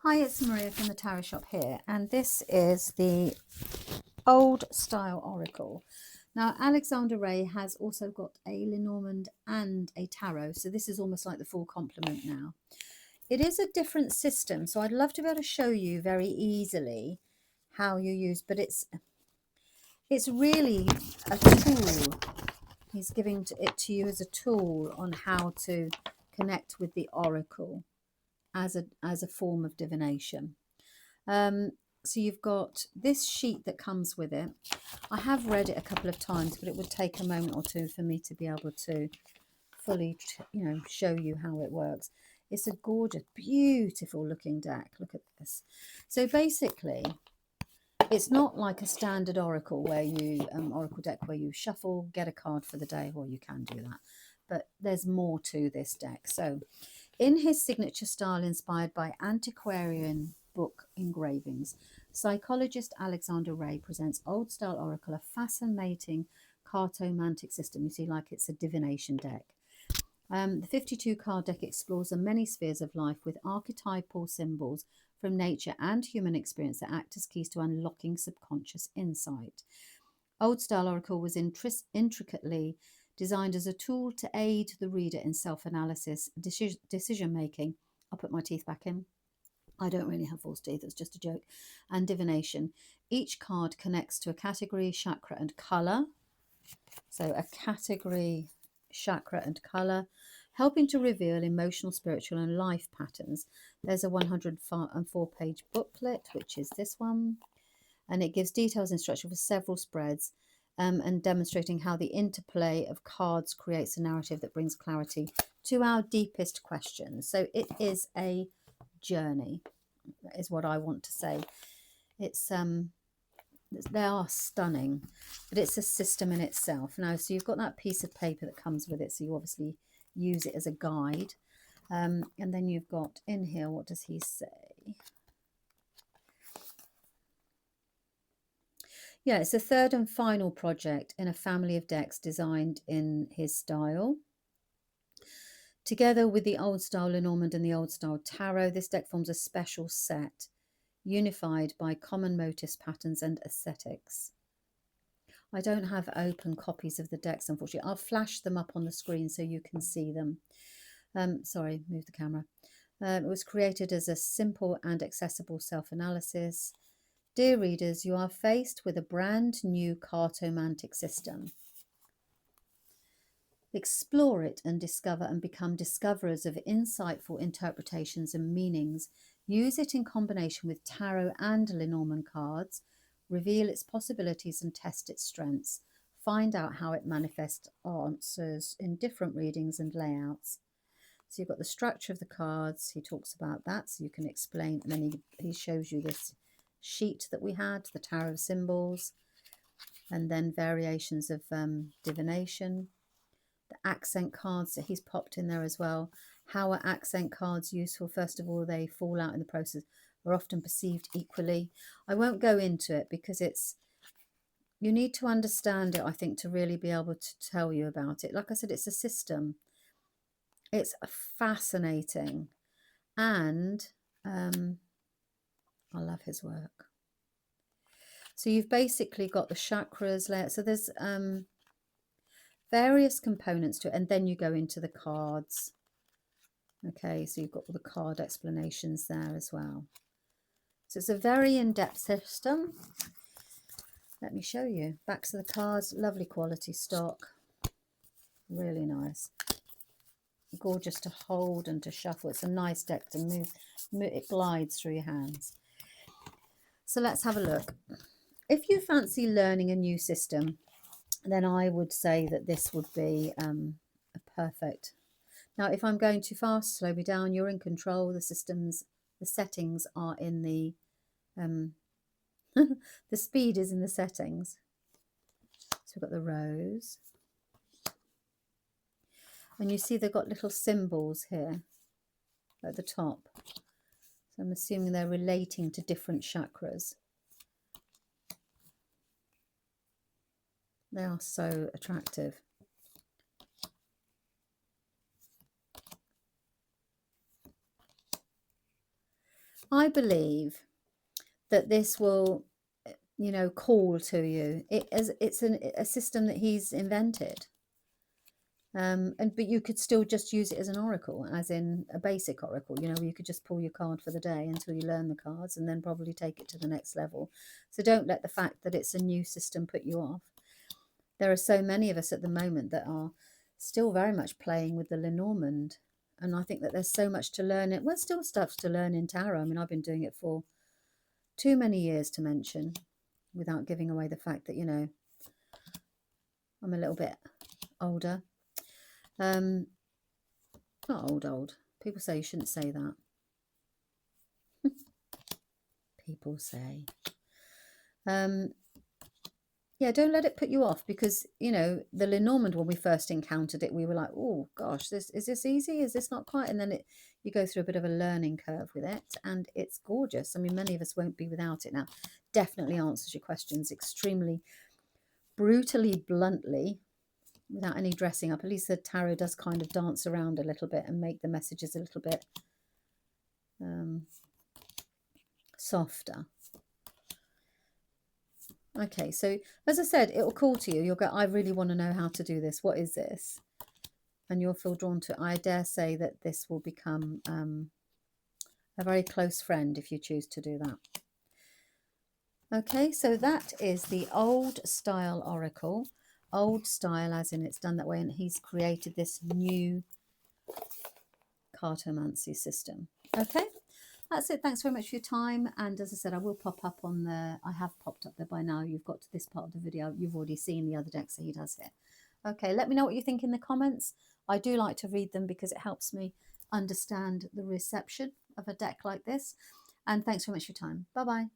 Hi, it's Maria from the Tarot Shop here, and this is the old style oracle. Now, Alexander Ray has also got a Lenormand and a tarot, so this is almost like the full complement now. It is a different system, so I'd love to be able to show you very easily how you use, but it's really a tool. He's giving it to you as a tool on how to connect with the oracle as a form of divination. So you've got this sheet that comes with it. I have read it a couple of times, but it would take a moment or two for me to be able to fully, show you how it works. It's a gorgeous, beautiful looking deck. Look at this. So basically, it's not like a standard oracle where you oracle deck where you shuffle, get a card for the day. Well, you can do that, but there's more to this deck. So in his signature style inspired by antiquarian book engravings, psychologist Alexander Ray presents old style oracle, a fascinating cartomantic system. You see, like it's a divination deck. The 52 card deck explores the many spheres of life with archetypal symbols from nature and human experience that act as keys to unlocking subconscious insight. Old style oracle was intricately designed as a tool to aid the reader in self-analysis, decision making. I'll put my teeth back in. I don't really have false teeth, it's just a joke. And divination. Each card connects to a category, chakra, and colour. So a category, chakra, and colour, helping to reveal emotional, spiritual, and life patterns. There's a 104-page booklet, which is this one, and it gives details instruction for several spreads, and demonstrating how the interplay of cards creates a narrative that brings clarity to our deepest questions. So it is a journey, is what I want to say. It's they are stunning, but it's a system in itself. Now, so you've got that piece of paper that comes with it, so you obviously use it as a guide. And then you've got in here, what does he say? Yeah, it's the third and final project in a family of decks designed in his style. Together with the old style Lenormand and the old style tarot, this deck forms a special set, unified by common motifs, patterns, and aesthetics. I don't have open copies of the decks, unfortunately. I'll flash them up on the screen so you can see them. Sorry, move the camera. It was created as a simple and accessible self-analysis. Dear readers, you are faced with a brand new cartomantic system. Explore it and discover and become discoverers of insightful interpretations and meanings. Use it in combination with tarot and Lenormand cards. Reveal its possibilities and test its strengths. Find out how it manifests answers in different readings and layouts. So you've got the structure of the cards. He talks about that, so you can explain. And then he shows you this sheet that we had, the tarot of symbols, and then variations of divination. The accent cards that he's popped in there as well. How are accent cards useful? First of all, they fall out in the process, are often perceived equally. I won't go into it because you need to understand it, I think, to really be able to tell you about it. Like I said, it's a system. It's fascinating, and I love his work. So you've basically got the chakras layer. So there's various components to it, and then you go into the cards. Okay, so you've got all the card explanations there as well. So it's a very in-depth system. Let me show you. Backs of the cards, lovely quality stock. Really nice. Gorgeous to hold and to shuffle. It's a nice deck to move. It glides through your hands. So let's have a look. If you fancy learning a new system, then I would say that this would be a perfect. Now, if I'm going too fast, slow me down. You're in control. The settings are in the the speed is in the settings. So we've got the rose, and you see they've got little symbols here at the top. So I'm assuming they're relating to different chakras. They are so attractive. I believe that this will, you know, call to you. It's a system that he's invented. But you could still just use it as an oracle, as in a basic oracle, you know, where you could just pull your card for the day until you learn the cards and then probably take it to the next level. So don't let the fact that it's a new system put you off. There are so many of us at the moment that are still very much playing with the Lenormand. And I think that there's so much to learn. Well, still stuff to learn in tarot. I mean, I've been doing it for too many years to mention, without giving away the fact that, you know, I'm a little bit older. Not old. People say you shouldn't say that. People say. Yeah, don't let it put you off, because, you know, the Lenormand, when we first encountered it, we were like, oh gosh, is this easy? Is this not quite? And then you go through a bit of a learning curve with it, and it's gorgeous. I mean, many of us won't be without it now. Definitely answers your questions extremely brutally, bluntly, without any dressing up. At least the tarot does kind of dance around a little bit and make the messages a little bit softer. Okay, so as I said, it will call to you. You'll go, I really want to know how to do this. What is this? And you'll feel drawn to it. I dare say that this will become a very close friend if you choose to do that. Okay, so that is the old style oracle. Old style as in it's done that way, and he's created this new cartomancy system. Okay, that's it. Thanks very much for your time. And as I said, I will pop up on the, I have popped up there by now. You've got to this part of the video. You've already seen the other decks that he does here. Okay, let me know what you think in the comments. I do like to read them because it helps me understand the reception of a deck like this. And thanks very much for your time. Bye-bye.